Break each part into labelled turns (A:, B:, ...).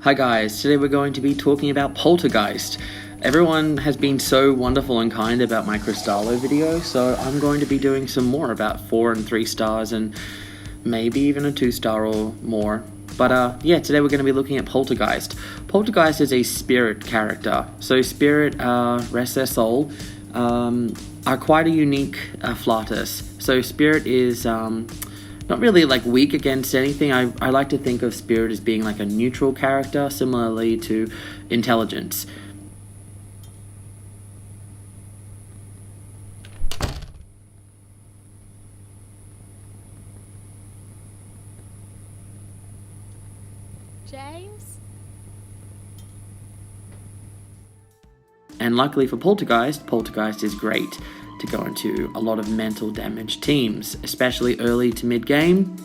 A: Hi guys, today we're going to be talking about Poltergeist. Everyone has been so wonderful and kind about my Cristallo video, so I'm going to be doing some more about 4 and 3 stars and maybe even a 2-star or more. But yeah, today we're going to be looking at Poltergeist. Poltergeist is a spirit character, so spirit, rest their soul, are quite a unique flatus. So spirit is not really like weak against anything. I like to think of spirit as being like a neutral character, similarly to intelligence.
B: James?
A: And luckily for Poltergeist, Poltergeist is great to go into a lot of mental damage teams, especially early to mid-game.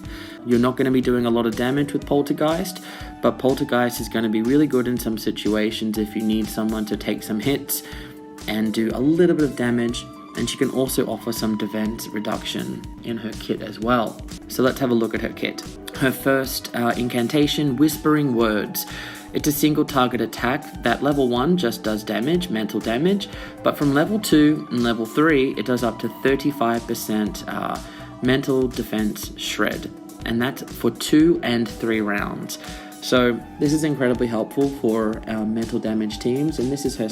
A: You're not going to be doing a lot of damage with Poltergeist, but Poltergeist is going to be really good in some situations if you need someone to take some hits and do a little bit of damage, and she can also offer some defense reduction in her kit as well. So let's have a look at her kit. Her first incantation, Whispering Words. It's a single target attack that level 1 just does damage, mental damage, but from level 2 and level 3 it does up to 35% mental defense shred, and that's for 2 and 3 rounds. So this is incredibly helpful for our mental damage teams, and this is her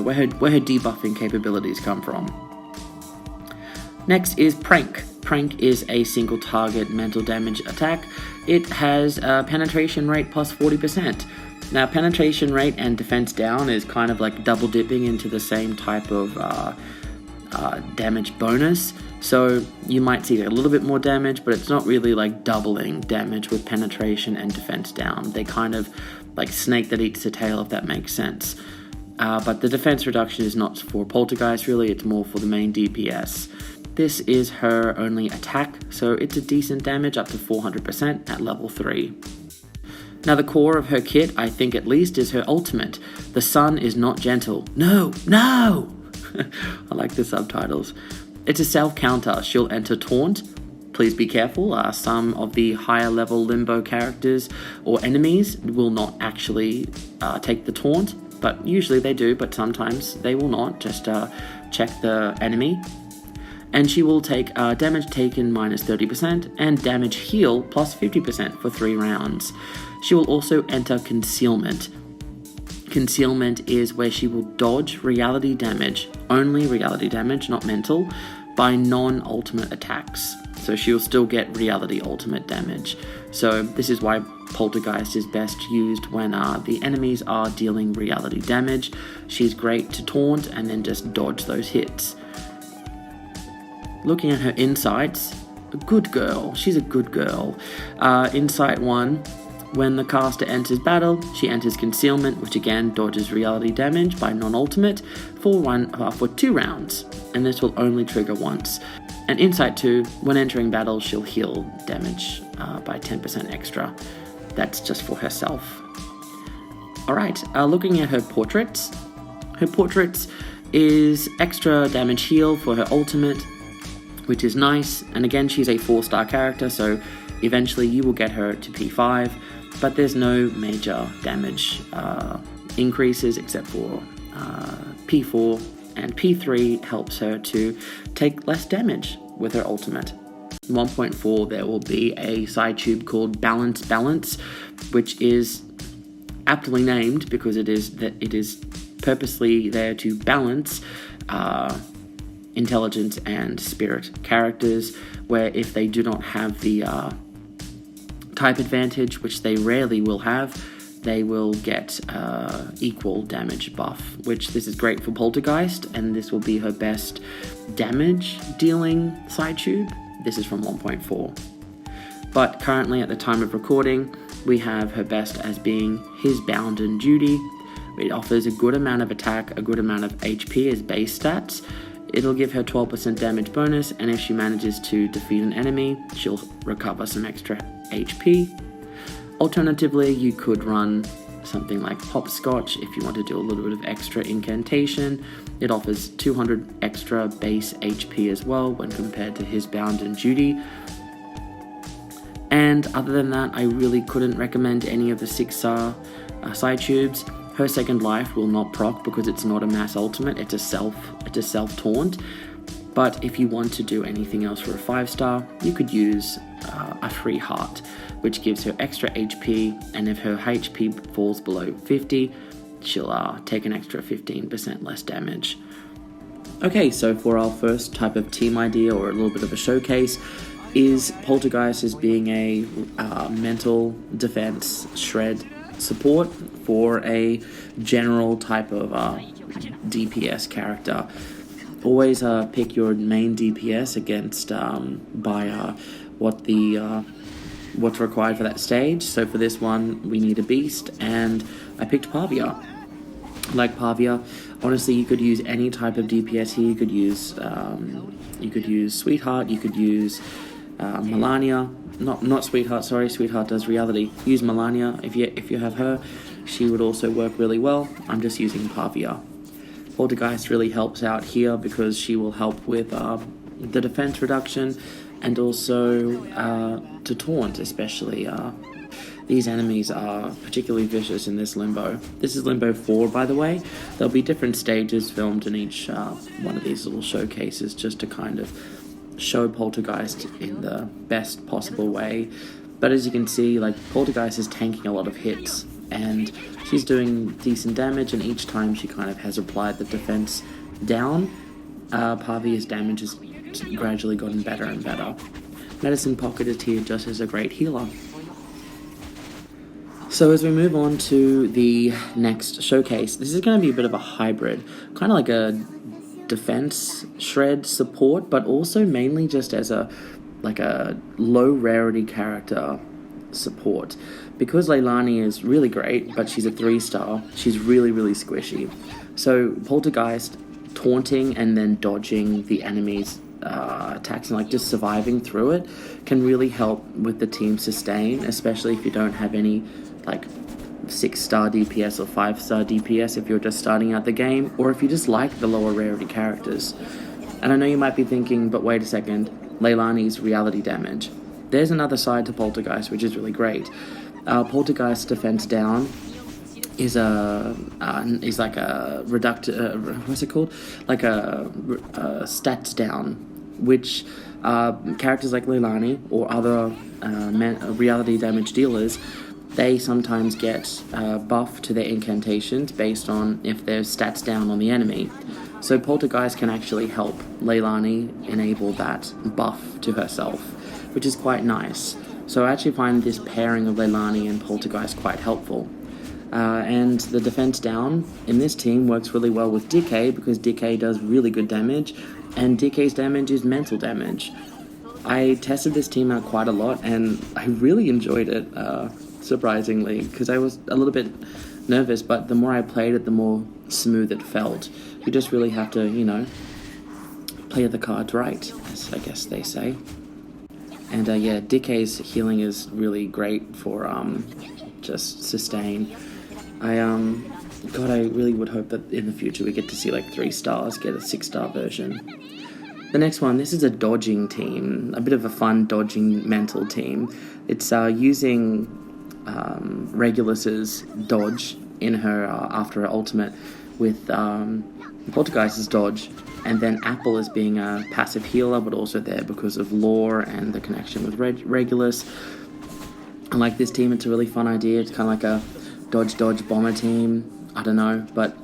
A: where her debuffing capabilities come from. Next is Prank. Prank is a single target mental damage attack. It has a penetration rate plus 40%. Now, penetration rate and defense down is kind of like double dipping into the same type of damage bonus. So you might see a little bit more damage, but it's not really like doubling damage with penetration and defense down. They kind of like snake that eats the tail, if that makes sense. But the defense reduction is not for Poltergeist really, it's more for the main DPS. This is her only attack, so it's a decent damage up to 400% at level 3. Now the core of her kit, I think at least, is her ultimate. The sun is not gentle. No! I like the subtitles. It's a self-counter. She'll enter Taunt. Please be careful, some of the higher level Limbo characters or enemies will not actually take the Taunt, but usually they do, but sometimes they will not. Just check the enemy. And she will take damage taken minus 30% and damage heal plus 50% for 3 rounds. She will also enter Concealment. Concealment is where she will dodge reality damage, only reality damage, not mental, by non-ultimate attacks. So she'll still get reality ultimate damage. So this is why Poltergeist is best used when the enemies are dealing reality damage. She's great to taunt and then just dodge those hits. Looking at her insights, a good girl. She's a good girl. Insight 1, when the caster enters battle, she enters Concealment, which again dodges reality damage by non-ultimate for 2 rounds, and this will only trigger once. And Insight 2, when entering battle, she'll heal damage by 10% extra. That's just for herself. Alright, looking at her portraits. Her portraits is extra damage heal for her ultimate, which is nice, and again she's a 4-star character, so eventually you will get her to P5, but there's no major damage increases except for P4, and P3 helps her to take less damage with her ultimate. 1.4 there will be a side tube called Balance, which is aptly named because it is purposely there to balance intelligence and spirit characters, where if they do not have the type advantage, which they rarely will have, they will get equal damage buff, which this is great for Poltergeist, and this will be her best damage dealing side tube. This is from 1.4. But currently at the time of recording, we have her best as being His Bounden Duty. It offers a good amount of attack, a good amount of HP as base stats. It'll give her 12% damage bonus, and if she manages to defeat an enemy, she'll recover some extra HP. Alternatively, you could run something like Hopscotch if you want to do a little bit of extra incantation. It offers 200 extra base HP as well when compared to His Bounden Duty. And other than that, I really couldn't recommend any of the 6-star PSYCHUBES. Her second life will not proc because it's not a mass ultimate, it's a self taunt. But if you want to do anything else for a 5-star, you could use a free heart, which gives her extra HP, and if her HP falls below 50, she'll take an extra 15% less damage. Okay, so for our first type of team idea, or a little bit of a showcase, is Poltergeist as being a mental defense shred support for a general type of DPS character. Always pick your main DPS against by what's required for that stage. So for this one, we need a beast, and I picked Pavia. Like Pavia, honestly, you could use any type of DPS here. You could use Sweetheart. You could use Melania. Not Sweetheart. Sorry, Sweetheart does reality. Use Melania if you have her. She would also work really well. I'm just using Pavia. Poltergeist really helps out here because she will help with the defense reduction, and also to taunt, especially. These enemies are particularly vicious in this Limbo. This is Limbo 4, by the way. There'll be different stages filmed in each one of these little showcases, just to kind of show Poltergeist in the best possible way. But as you can see, like, Poltergeist is tanking a lot of hits, and she's doing decent damage, and each time she kind of has applied the defense down, Pavia's damage has gradually gotten better and better. Medicine Pocket is here just as a great healer. So as we move on to the next showcase, this is going to be a bit of a hybrid, kind of like a defense shred support, but also mainly just as a low rarity character support. Because Leilani is really great, but she's a 3-star, she's really, really squishy. So Poltergeist taunting and then dodging the enemy's attacks and like just surviving through it can really help with the team sustain, especially if you don't have any like 6-star DPS or 5-star DPS if you're just starting out the game, or if you just like the lower rarity characters. And I know you might be thinking, but wait a second, Leilani's reality damage. There's another side to Poltergeist which is really great. Poltergeist's defense down is like a what's it called? Like a stats down, which characters like Leilani or other reality damage dealers, they sometimes get buff to their incantations based on if there's stats down on the enemy. So Poltergeist can actually help Leilani enable that buff to herself, which is quite nice. So I actually find this pairing of Leilani and Poltergeist quite helpful. And the defense down in this team works really well with Decay, because Decay does really good damage, and Decay's damage is mental damage. I tested this team out quite a lot, and I really enjoyed it, surprisingly, because I was a little bit nervous, but the more I played it, the more smooth it felt. You just really have to, play the cards right, as I guess they say. And yeah, Decay's healing is really great for just sustain. I really would hope that in the future we get to see like 3 stars get a 6-star version. The next one, this is a dodging team, a bit of a fun dodging mental team. It's using Regulus's dodge in her after her ultimate with Poltergeist's dodge, and then Apple as being a passive healer, but also there because of lore and the connection with Regulus. I like this team. It's a really fun idea. It's kind of like a dodge bomber team. I don't know, but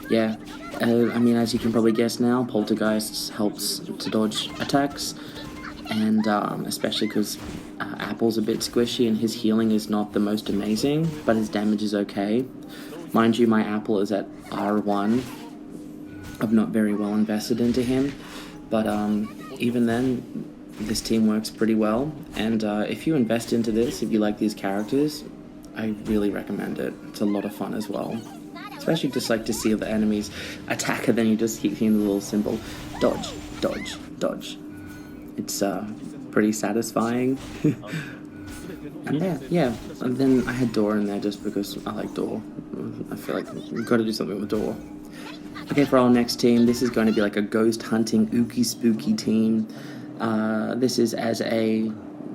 A: yeah. I mean, as you can probably guess now, Poltergeist helps to dodge attacks, and especially because Apple's a bit squishy and his healing is not the most amazing, but his damage is okay. Mind you, my Apple is at R1. I'm not very well invested into him, but even then, this team works pretty well. And if you invest into this, if you like these characters, I really recommend it. It's a lot of fun as well. Especially just like to see the enemies attack, and then you just keep seeing the little symbol, dodge, dodge, dodge. It's pretty satisfying. And yeah. And then I had Door in there just because I like Door. I feel like we've got to do something with Door. Okay, for our next team, this is going to be like a ghost hunting, ooky spooky team. This is as a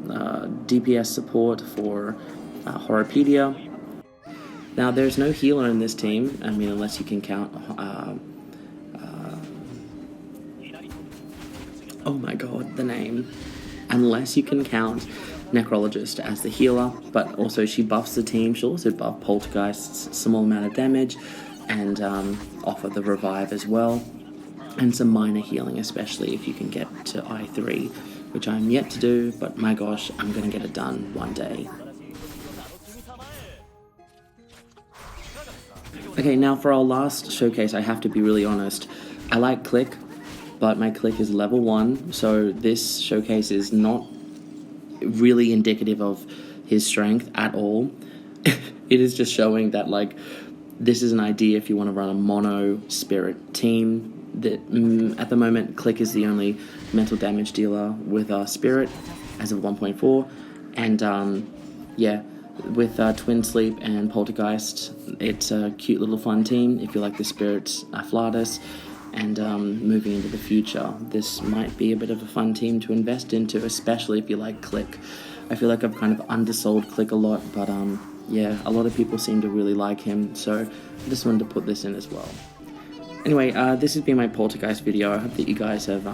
A: DPS support for Horrorpedia. Now, there's no healer in this team, I mean, unless you can count... oh my god, the name. Unless you can count Necrologist as the healer, but also she buffs the team. She'll also buff Poltergeist's small amount of damage and offer the revive as well. And some minor healing, especially if you can get to I3, which I'm yet to do, but my gosh, I'm going to get it done one day. Okay, now for our last showcase, I have to be really honest. I like Click, but my Click is level 1, so this showcase is not really indicative of his strength at all. It is just showing that, like, this is an idea if you want to run a mono spirit team. That at the moment, Click is the only mental damage dealer with Spirit as of 1.4, and yeah, with Twin Sleep and Poltergeist, it's a cute little fun team if you like the Spirit's Flatus. And moving into the future, this might be a bit of a fun team to invest into, especially if you like Click. I feel like I've kind of undersold Click a lot, but yeah, a lot of people seem to really like him, so I just wanted to put this in as well. Anyway, this has been my Poltergeist video. I hope that you guys have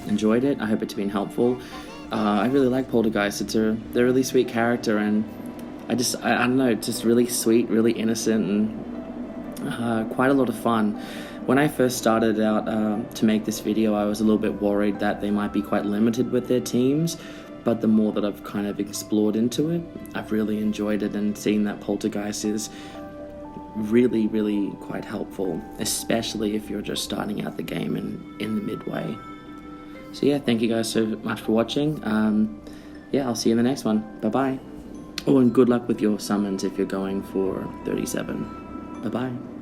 A: enjoyed it. I hope it's been helpful. I really like Poltergeist. They're a really sweet character, and I don't know, it's just really sweet, really innocent, and quite a lot of fun. When I first started out to make this video, I was a little bit worried that they might be quite limited with their teams, but the more that I've kind of explored into it, I've really enjoyed it and seen that Poltergeist is really, really quite helpful, especially if you're just starting out the game and in the midway. So yeah, thank you guys so much for watching. Yeah, I'll see you in the next one. Bye-bye. Oh, and good luck with your summons if you're going for 37. Bye-bye.